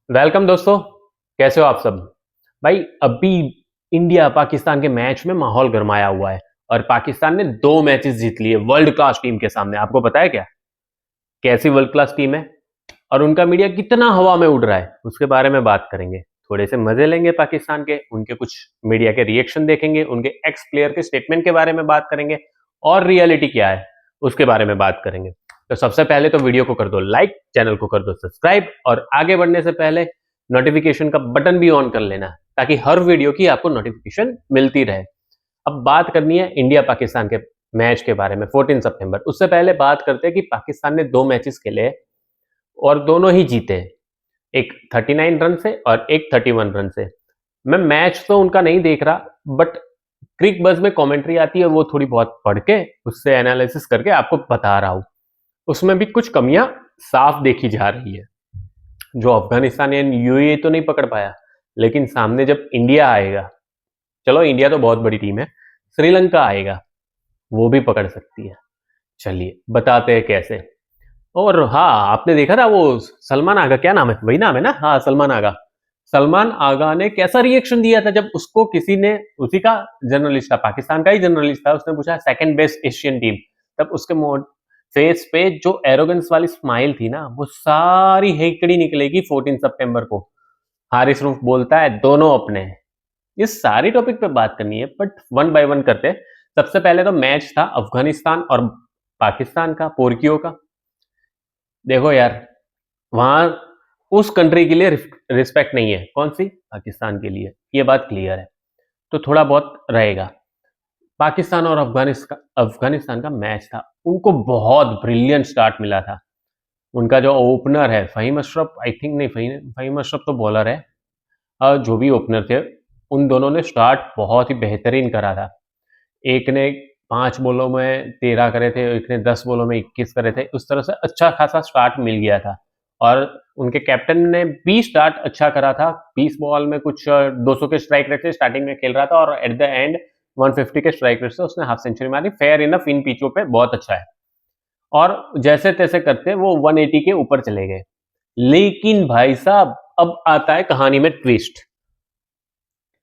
Welcome दोस्तों। कैसे हो आप सब? भाई अभी इंडिया पाकिस्तान के मैच में माहौल गरमाया हुआ है और पाकिस्तान ने 2 मैचेस जीत लिए वर्ल्ड क्लास टीम के सामने। आपको पता है क्या कैसी वर्ल्ड क्लास टीम है और उनका मीडिया कितना हवा में उड़ रहा है, उसके बारे में बात करेंगे। थोड़े से मजे लेंगे पाकिस्तान के, उनके कुछ मीडिया के रिएक्शन देखेंगे, उनके एक्स प्लेयर के स्टेटमेंट के बारे में बात करेंगे और रियलिटी क्या है उसके बारे में बात करेंगे। तो सबसे पहले तो वीडियो को कर दो लाइक, चैनल को कर दो सब्सक्राइब और आगे बढ़ने से पहले नोटिफिकेशन का बटन भी ऑन कर लेना ताकि हर वीडियो की आपको नोटिफिकेशन मिलती रहे। अब बात करनी है इंडिया पाकिस्तान के मैच के बारे में 14 सितंबर। उससे पहले बात करते हैं कि पाकिस्तान ने 2 मैचेस खेले और दोनों ही जीते, एक 39 रन से और एक 31 रन से। मैं मैच तो उनका नहीं देख रहा, बट क्रिक बज में कमेंट्री आती है, वो थोड़ी बहुत पढ़ के उससे एनालिसिस करके आपको बता रहा हूं। उसमें भी कुछ कमियां साफ देखी जा रही है। जो अफगानिस्तान या यूएई तो नहीं पकड़ पाया, लेकिन सामने जब इंडिया आएगा, चलो इंडिया तो बहुत बड़ी टीम है, श्रीलंका आएगा वो भी पकड़ सकती है। चलिए बताते हैं कैसे। और हाँ, आपने देखा था वो सलमान आगा, क्या नाम है, वही नाम है ना? हाँ, सलमान आगा। सलमान आगा ने कैसा रिएक्शन दिया था जब उसको किसी ने, उसी का जर्नलिस्ट था, पाकिस्तान का ही जर्नलिस्ट था, उसने पूछा सेकंड बेस्ट एशियन टीम। तब उसके फेस पे जो एरोगेंस वाली स्माइल थी ना, वो सारी हेकड़ी निकलेगी 14 सितंबर को। हारिस रूफ बोलता है दोनों अपने हैं। इस सारी टॉपिक पे बात करनी है, बट वन बाय वन करते हैं। सबसे पहले तो मैच था अफगानिस्तान और पाकिस्तान का, पोर्कियो का। देखो यार, वहां उस कंट्री के लिए रिस्पेक्ट नहीं है। कौन सी? पाकिस्तान के लिए, ये बात क्लियर है। तो थोड़ा बहुत रहेगा। पाकिस्तान और अफगानिस्तान अफगानिस्तान का मैच था, उनको बहुत ब्रिलियंट स्टार्ट मिला था। उनका जो ओपनर है फहीम अशरफ, आई थिंक, नहीं, फहीम अशरफ तो बॉलर है, जो भी ओपनर थे, उन दोनों ने स्टार्ट बहुत ही बेहतरीन करा था। एक ने 5 बॉलों में 13 करे थे, एक ने 10 बॉलों में 21 करे थे। उस तरह से अच्छा खासा स्टार्ट मिल गया था और उनके कैप्टन ने भी स्टार्ट अच्छा करा था। 20 बॉल में कुछ 200 के स्ट्राइक रेट से स्टार्टिंग में खेल रहा था और एट द एंड 150 के स्ट्राइक रेट से उसने हाफ सेंचुरी मारी। फेयर इनफ, इन पिचों पे बहुत अच्छा है और जैसे तैसे करते वो 180 के ऊपर चले गए। लेकिन भाई साहब, अब आता है कहानी में ट्विस्ट।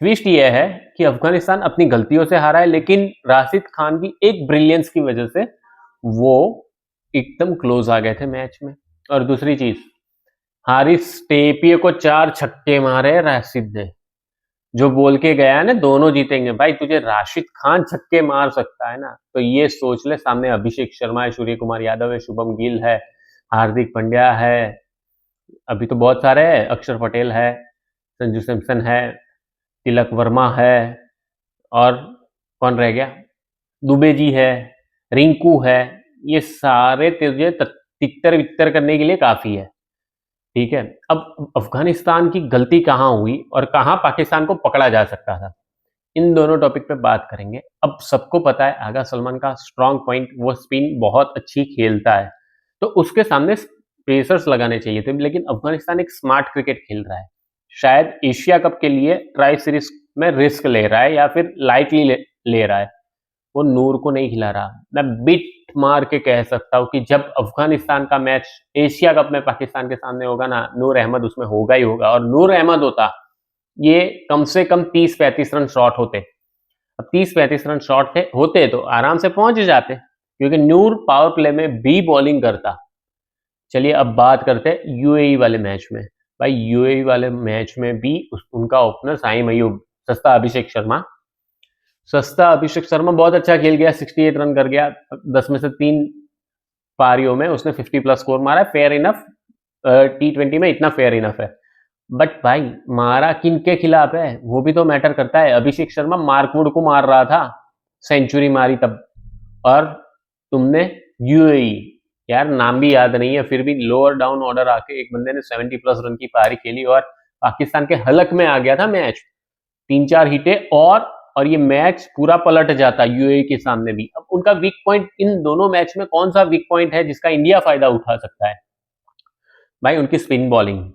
ट्विस्ट ये है कि अफगानिस्तान अपनी गलतियों से हारा है, लेकिन राशिद खान की एक ब्रिलियंस की वजह से वो एकदम क्लोज आ गए थे मैच में। और दूसरी चीज, हारिस टेपिये को 4 छक्के मारे राशिद ने, जो बोल के गया है ना दोनों जीतेंगे। भाई तुझे राशिद खान छक्के मार सकता है ना, तो ये सोच ले। सामने अभिषेक शर्मा है, सूर्य कुमार यादव है, शुभम गिल है, हार्दिक पांड्या है, अभी तो बहुत सारे हैं, अक्षर पटेल है, संजू सैमसन है, तिलक वर्मा है, और कौन रह गया, दुबे जी है, रिंकू है। ये सारे तुझे तितर वितर करने के लिए काफी है। ठीक है, अब अफगानिस्तान की गलती कहां हुई और कहां पाकिस्तान को पकड़ा जा सकता था, इन दोनों टॉपिक पे बात करेंगे। अब सबको पता है आगा सलमान का स्ट्रॉन्ग पॉइंट, वो स्पिन बहुत अच्छी खेलता है, तो उसके सामने पेसर्स लगाने चाहिए थे। लेकिन अफगानिस्तान एक स्मार्ट क्रिकेट खेल रहा है, शायद एशिया कप के लिए ट्राई सीरीज में रिस्क ले रहा है या फिर लाइटली ले रहा है। वो नूर को नहीं खिला रहा। मैं बिट मार के कह सकता हूं कि जब अफगानिस्तान का मैच एशिया कप में पाकिस्तान के सामने होगा ना, नूर अहमद उसमें होगा ही होगा। और नूर अहमद होता, ये कम से कम 30-35 रन शॉर्ट होते। अब 30-35 रन शॉर्ट होते तो आराम से पहुंच जाते, क्योंकि नूर पावर प्ले में भी बॉलिंग करता। चलिए अब बात करते हैं यूएई वाले मैच में। भाई यूएई वाले मैच में भी उनका ओपनर साइम अयूब, सस्ता अभिषेक शर्मा बहुत अच्छा खेल गया, 68 रन कर गया। 10 में से 3 पारियों में उसने 50 प्लस स्कोर मारा। फेयर इनफ, T20 में इतना फेयर इनफ है। बट भाई मारा किन के खिलाफ है वो भी तो मैटर करता है। अभिषेक शर्मा मार्कवुड को मार रहा था, सेंचुरी मारी तब। और तुमने यूएई, यार नाम भी याद नहीं है, फिर भी लोअर डाउन ऑर्डर आके एक बंदे ने 70 प्लस रन की पारी खेली और पाकिस्तान के हलक में आ गया था मैच। 3-4 हिटे और ये मैच पूरा पलट जाता यूएई के सामने भी। अब उनका वीक पॉइंट इन दोनों मैच में कौन सा वीक पॉइंट है जिसका इंडिया फायदा उठा सकता है? भाई उनकी स्पिन बॉलिंग।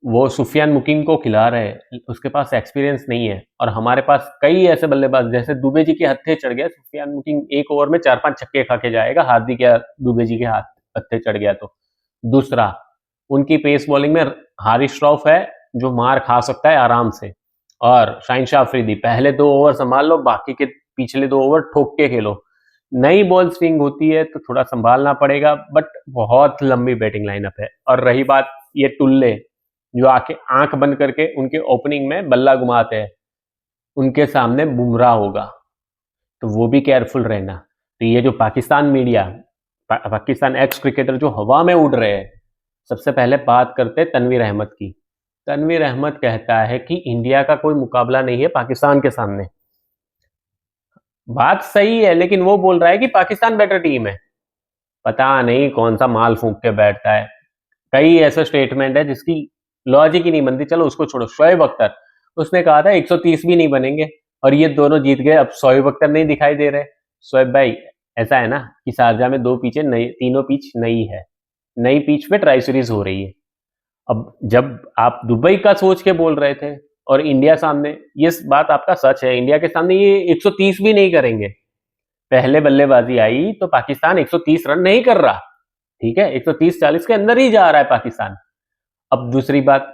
वो सुफियान मुकीम को खिला रहे हैं, उसके पास एक्सपीरियंस नहीं है। और हमारे पास कई ऐसे बल्लेबाज, जैसे दुबे जी के हत्थे चढ़ गया सुफियान मुकीम, एक ओवर में 4-5 छक्के खा के जाएगा, हार्दिक या दुबे जी के हाथ हत्थे चढ़ गया तो। दूसरा, उनकी पेस बॉलिंग में हारिस रऊफ है जो मार खा सकता है आराम से, और शाहिन शाह अफरीदी, पहले 2 ओवर संभाल लो, बाकी के पिछले 2 ओवर ठोक के खेलो। नई बॉल स्विंग होती है तो थोड़ा संभालना पड़ेगा, बट बहुत लंबी बैटिंग लाइनअप है। और रही बात ये टुल्ले जो आके आंख बंद करके उनके ओपनिंग में बल्ला घुमाते हैं, उनके सामने बुमराह होगा, तो वो भी केयरफुल रहना। तो ये जो Pakistan media, Pakistan x cricketer जो हवा में उड़ रहे हैं, सबसे पहले बात करते हैं तनवीर अहमद की। तनवीर अहमद कहता है कि इंडिया का कोई मुकाबला नहीं है पाकिस्तान के सामने। बात सही है, लेकिन वो बोल रहा है कि पाकिस्तान बेटर टीम है। पता नहीं कौन सा माल फूंक के बैठता है। कई ऐसे स्टेटमेंट है जिसकी लॉजिक ही नहीं बनती। चलो उसको छोड़ो, शोएब अख्तर, उसने कहा था 130 भी नहीं बनेंगे, और ये दोनों जीत गए। अब शोएब अख्तर नहीं दिखाई दे रहे। शोएब भाई, ऐसा है ना कि शारजा में 2 पिचें नई, तीनों पिच नई है, नई पिच पे ट्राई सीरीज हो रही है। अब जब आप दुबई का सोच के बोल रहे थे और इंडिया सामने, ये बात आपका सच है, इंडिया के सामने ये 130 भी नहीं करेंगे। पहले बल्लेबाजी आई तो पाकिस्तान 130 रन नहीं कर रहा, ठीक है, 130-40 के अंदर ही जा रहा है पाकिस्तान। अब दूसरी बात,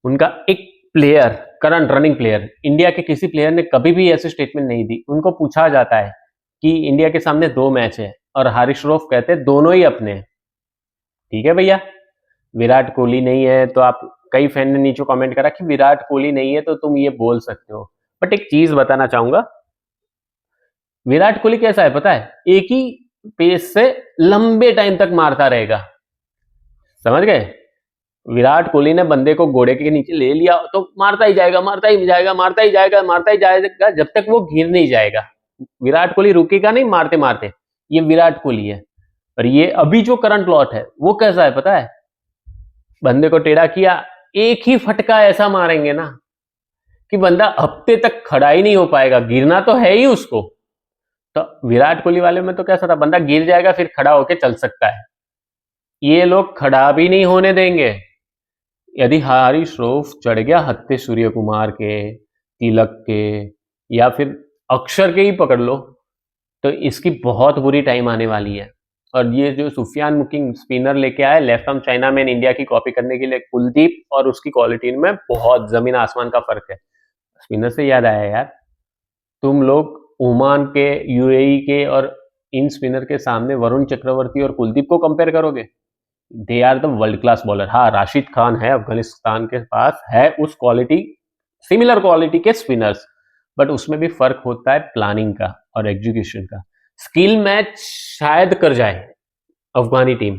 उनका एक player, current running player, India के किसी प्लेयर ने कभी भी ऐसी स्टेटमेंट नहीं दी। उनको पूछा जाता है कि इंडिया के सामने 2 मैच है, और हारिस रऊफ कहते हैं दोनों ही अपने हैं। ठीक है भैया, विराट कोहली नहीं है तो आप, कई फैन ने नीचे कमेंट करा कि विराट कोहली नहीं है तो तुम ये बोल सकते हो, बट एक चीज बताना चाहूंगा, विराट कोहली कैसा है पता है, एक ही पेस से लंबे टाइम तक मारता रहेगा। समझ गए? विराट कोहली ने बंदे को घोड़े के नीचे ले लिया तो मारता ही जाएगा, मारता ही जाएगा, मारता ही जाएगा, मारता ही जाएगा, जब तक वो गिर नहीं जाएगा। विराट कोहली रुकेगा नहीं मारते मारते। ये विराट कोहली है। और ये अभी जो करंट लॉट है वो कैसा है पता है, बंदे को टेढ़ा किया, एक ही फटका ऐसा मारेंगे ना कि बंदा हफ्ते तक खड़ा ही नहीं हो पाएगा, गिरना तो है ही उसको। तो विराट कोहली वाले में तो कैसा था, बंदा गिर जाएगा फिर खड़ा होके चल सकता है, ये लोग खड़ा भी नहीं होने देंगे। यदि हारिस रऊफ चढ़ गया हत्ते सूर्य कुमार के, तिलक के, या फिर अक्षर के ही पकड़ लो, तो इसकी बहुत बुरी टाइम आने वाली है। और ये जो सुफियान मुकिंग स्पिनर लेके आए left arm China man India की कॉपी करने के लिए, कुलदीप और उसकी क्वालिटी में बहुत जमीन आसमान का फर्क है। स्पिनर से याद आया यार, तुम लोग ओमान के, यूएई के और इन स्पिनर के सामने वरुण चक्रवर्ती और कुलदीप को कंपेयर करोगे, they are the world class bowler. हाँ, राशिद खान है अफगानिस्तान के पास, है उस क्वालिटी, सिमिलर क्वालिटी के स्पिनर्स, बट उसमें भी फर्क होता है प्लानिंग का और एग्जीक्यूशन का। स्किल मैच शायद कर जाए अफगानी टीम,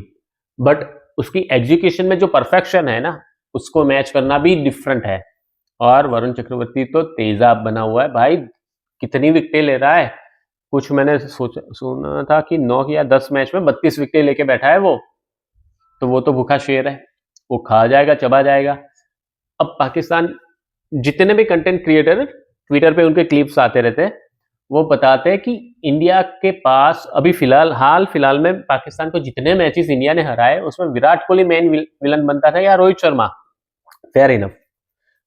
बट उसकी एग्जीक्यूशन में जो परफेक्शन है ना, उसको मैच करना भी डिफरेंट है। और वरुण चक्रवर्ती तो तेजाब बना हुआ है भाई, कितनी विकेटें ले रहा है। कुछ मैंने सुना था कि 9 या 10 मैच में 32 विकेटें लेके बैठा है वो। तो वो तो भूखा शेर है, वो खा जाएगा, चबा जाएगा। अब पाकिस्तान, जितने भी कंटेंट क्रिएटर ट्विटर पे उनके क्लिप्स आते रहते हैं, वो बताते हैं कि इंडिया के पास अभी फिलहाल, हाल फिलहाल में पाकिस्तान को जितने मैचेस इंडिया ने हराए उसमें विराट कोहली मेन विलन बनता था या रोहित शर्मा, फेयर इनफ।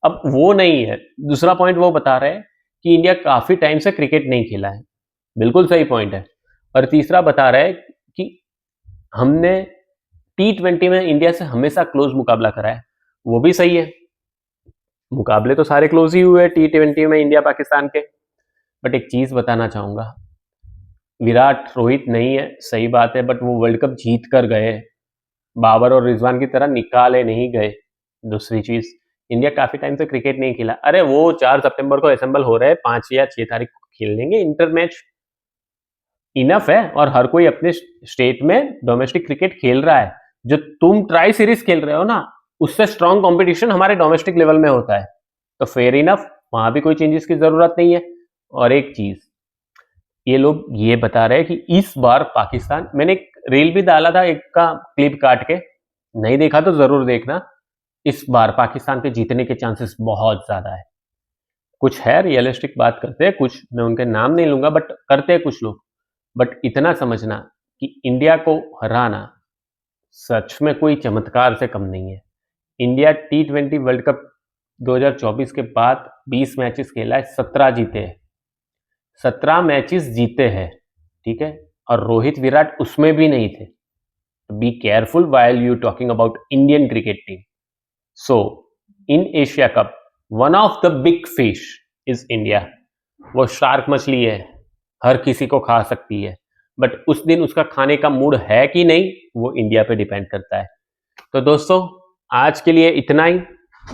अब वो नहीं है। दूसरा पॉइंट वो बता रहे हैं कि इंडिया काफी टाइम से क्रिकेट नहीं खेला है, बिल्कुल सही पॉइंट है। और तीसरा बता रहे हैं कि हमने T20 में इंडिया से हमेशा क्लोज मुकाबला करा है, वो भी सही है, मुकाबले तो सारे क्लोज ही हुए T20 में इंडिया पाकिस्तान के। बट एक चीज बताना चाहूंगा, विराट रोहित नहीं है, सही बात है, बट वो वर्ल्ड कप जीत कर गए, बाबर और रिजवान की तरह निकाले नहीं गए। दूसरी चीज, इंडिया काफी टाइम से क्रिकेट नहीं खेला। अरे वो 4 सितंबर को असेंबल हो रहे हैं, 5 या 6 तारीख को खेल लेंगे इंटर मैच, इनफ है। और हर कोई अपने स्टेट में डोमेस्टिक क्रिकेट खेल रहा है। जो तुम ट्राई सीरीज खेल रहे हो ना, उससे स्ट्रॉन्ग कंपटीशन हमारे डोमेस्टिक लेवल में होता है, तो फेयर इनफ, वहां भी कोई चेंजेस की जरूरत नहीं है। और एक चीज, ये लोग ये बता रहे हैं कि इस बार पाकिस्तान, मैंने एक रील भी डाला था एक का क्लिप काट के, नहीं देखा तो जरूर देखना। इस बार पाकिस्तान के जीतने के चांसेस बहुत ज्यादा है। कुछ है रियलिस्टिक बात करते हैं, कुछ मैं उनके नाम नहीं लूंगा, बट करते हैं कुछ लोग। बट इतना समझना कि इंडिया को हराना सच में कोई चमत्कार से कम नहीं है। इंडिया T20 वर्ल्ड कप 2024 के बाद 20 मैचेस खेला है, 17 जीते हैं, 17 मैचेस जीते हैं, ठीक है। और रोहित विराट उसमें भी नहीं थे, Be careful while you talking about Indian cricket team. So, in Asia Cup, one of the big fish is India. वो शार्क मछली है, हर किसी को खा सकती है, बट उस दिन उसका खाने का मूड है कि नहीं, वो इंडिया पे डिपेंड करता है। तो दोस्तों, आज के लिए इतना ही।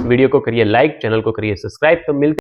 वीडियो को करिए लाइक, चैनल को करिए सब्सक्राइब। तो मिलते